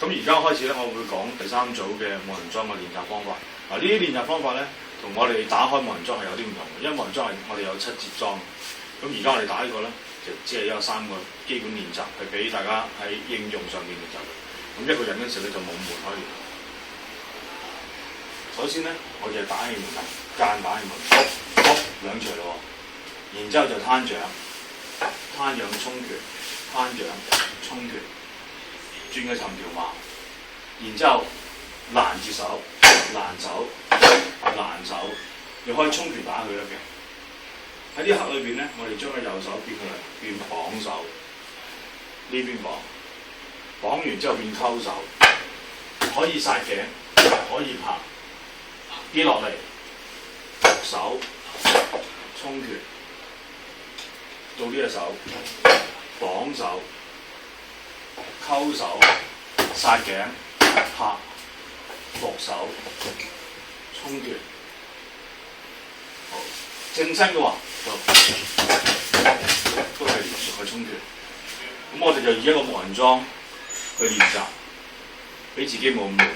咁而家開始咧，我會講第3組嘅木人樁嘅練習方法。嗱，呢啲練習方法咧，同我哋打開木人樁係有啲唔同嘅，因為木人樁係我哋有7節樁。咁而家我哋打呢個咧，就只係有3個基本練習，係俾大家喺應用上面練習。咁一個人嗰時咧就冇門可以練。首先咧，我哋係打氣門，間打氣門，兩錘咯。然之後就攤掌，攤掌衝拳，攤掌衝拳，轉個尋條馬。然之後攔住手，攔手，攔手，你可以衝拳打佢得嘅。喺呢刻裏邊咧，我哋將個右手變綁手，呢邊綁完之後變溝手，可以殺頸，可以拍，跌落嚟，伏手，衝拳，到呢隻手，綁手，溝手，殺頸，拍，伏手，衝拳。好，正身嘅話都係連續去衝拳。咁我哋就以一個木人樁去練習，俾自己冇咁悶。